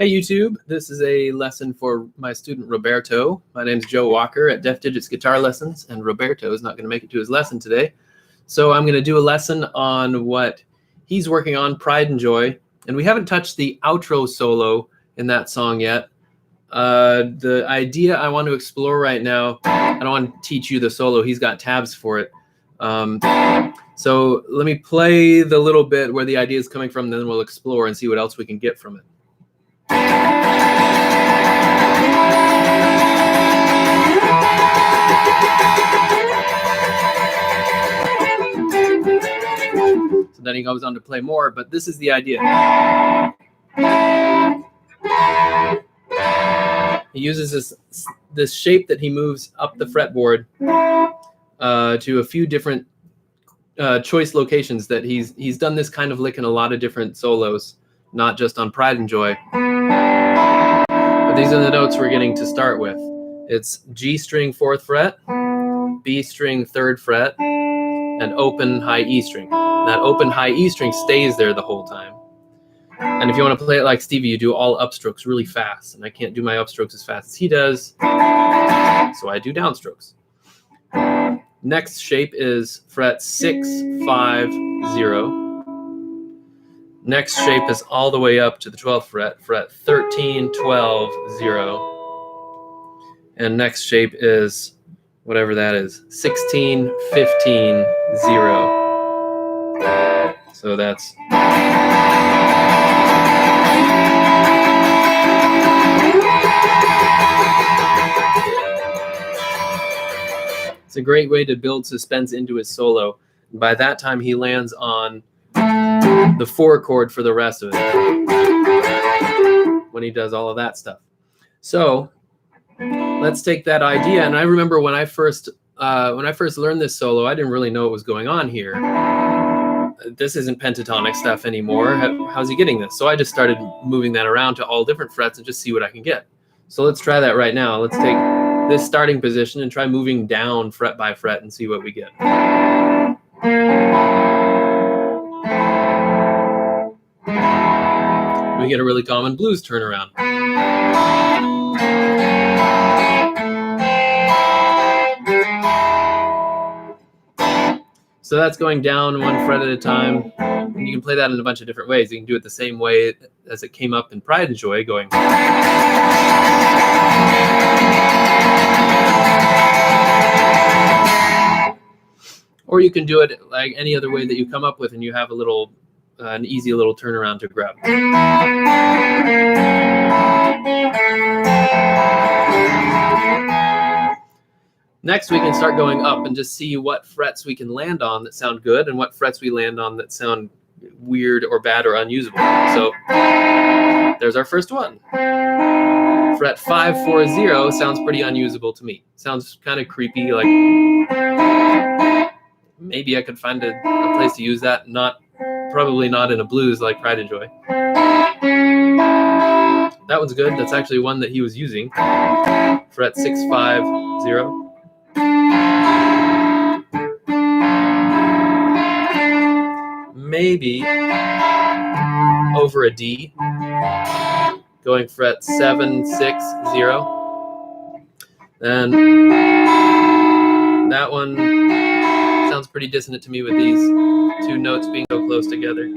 Hey YouTube, this is a lesson for my student Roberto. My name is Joe Walker at Def Digits Guitar Lessons, and Roberto is not going to make it to his lesson today. So I'm going to do a lesson on what he's working on, Pride and Joy. And we haven't touched the outro solo in that song yet. The idea I want to explore right now, I don't want to teach you the solo, he's got tabs for it. So let me play the little bit where the idea is coming from, then we'll explore and see what else we can get from it. So then he goes on to play more, but this is the idea. He uses this shape that he moves up the fretboard to a few different choice locations that he's done this kind of lick in a lot of different solos, not just on Pride and Joy. But these are the notes we're getting to start with. It's G string 4th fret, B string 3rd fret, and open high E string. That open high E string stays there the whole time. And if you want to play it like Stevie, you do all upstrokes really fast. And I can't do my upstrokes as fast as he does, so I do downstrokes. Next shape is fret 6, 5, 0. Next shape is all the way up to the 12th fret, fret 13, 12, 0. And next shape is whatever that is, 16, 15, 0. So that's... It's a great way to build suspense into his solo. And by that time, he lands on the 4 chord for the rest of it when he does all of that stuff. So let's take that idea. And I remember when I first learned this solo, I didn't really know what was going on here. This isn't pentatonic stuff anymore. How's he getting this? So I just started moving that around to all different frets and just see what I can get. So let's try that right now. Let's take this starting position and try moving down fret by fret and see what we get. We get a really common blues turnaround. So that's going down 1 fret at a time. And you can play that in a bunch of different ways. You can do it the same way as it came up in Pride and Joy, going. Or you can do it like any other way that you come up with, and you have a little, an easy little turnaround to grab. Next, we can start going up and just see what frets we can land on that sound good and what frets we land on that sound weird or bad or unusable. So there's our first one. Fret 5, 4, 0 sounds pretty unusable to me. Sounds kind of creepy, like maybe I could find a place to use that. Probably not in a blues like Pride and Joy. That one's good. That's actually one that he was using. Fret 6, 5, 0. Maybe over a D, going fret 7, 6, 0. Then that one sounds pretty dissonant to me with these 2 notes being so close together.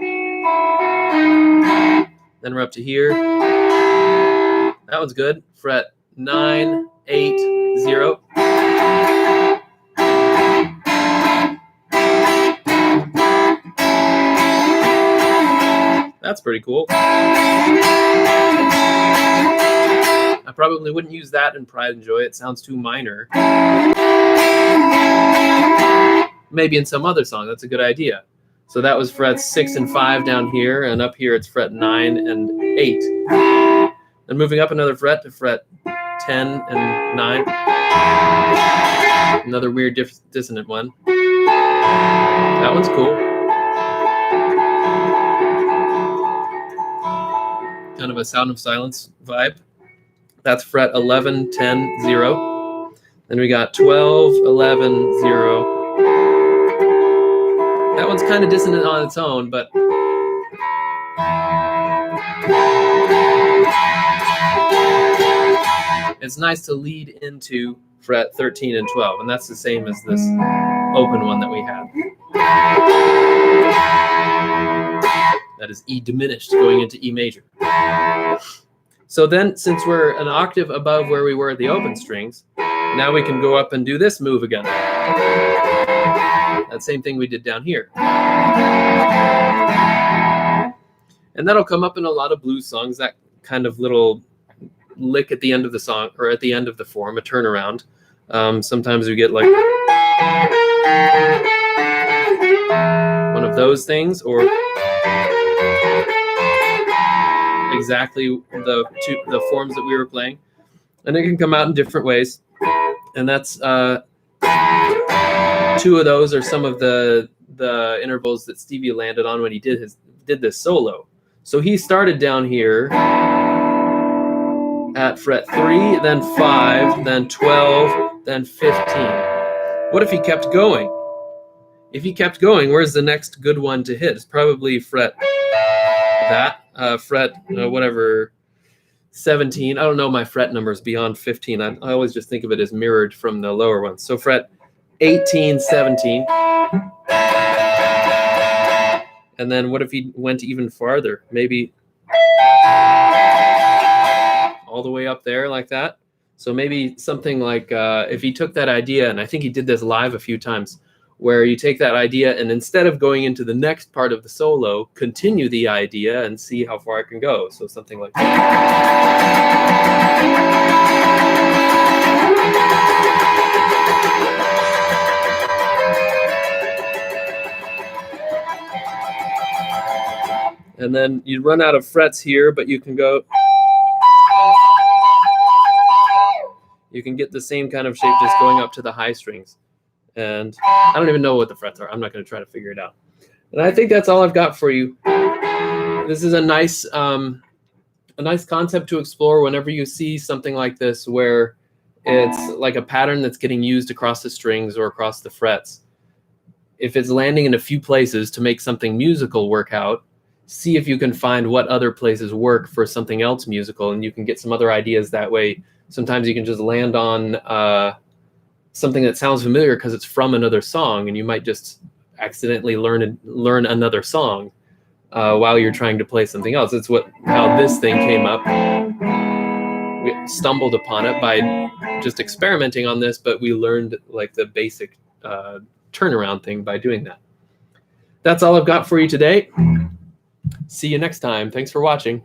Then we're up to here. That one's good. Fret 9, 8, 0. That's pretty cool. I probably wouldn't use that in Pride and Joy. It sounds too minor. Maybe in some other song. That's a good idea. So that was frets 6 and 5 down here, and up here it's fret 9 and 8. And moving up another fret to fret 10 and 9. Another weird dissonant one. That one's cool. Kind of a Sound of Silence vibe. That's fret 11, 10, 0. Then we got 12, 11, 0. That one's kind of dissonant on its own, but it's nice to lead into fret 13 and 12, and that's the same as this open one that we had. That is E diminished going into E major. So then, since we're an octave above where we were at the open strings, now we can go up and do this move again. That same thing we did down here. And that'll come up in a lot of blues songs, that kind of little lick at the end of the song, or at the end of the form, a turnaround. Sometimes we get like one of those things, or exactly the forms that we were playing. And it can come out in different ways. And that's two of those are some of the intervals that Stevie landed on when he did this solo. So he started down here at fret 3, then 5, then 12, then 15. What if he kept going? If he kept going, where's the next good one to hit? It's probably fret whatever, 17. I don't know my fret numbers beyond 15. I always just think of it as mirrored from the lower ones. So fret 18, 17. And then what if he went even farther? Maybe all the way up there like that. So maybe something like if he took that idea, and I think he did this live a few times, where you take that idea and instead of going into the next part of the solo, continue the idea and see how far it can go. So something like that. And then you run out of frets here, but you can go. You can get the same kind of shape just going up to the high strings. And I don't even know what the frets are. I'm not going to try to figure it out. And I think that's all I've got for you. This is a nice concept to explore whenever you see something like this, where it's like a pattern that's getting used across the strings or across the frets. If it's landing in a few places to make something musical work out, see if you can find what other places work for something else musical, and you can get some other ideas that way. Sometimes you can just land on something that sounds familiar because it's from another song, and you might just accidentally learn another song while you're trying to play something else. It's how this thing came up. We stumbled upon it by just experimenting on this, but we learned like the basic turnaround thing by doing that. That's all I've got for you today. See you next time. Thanks for watching.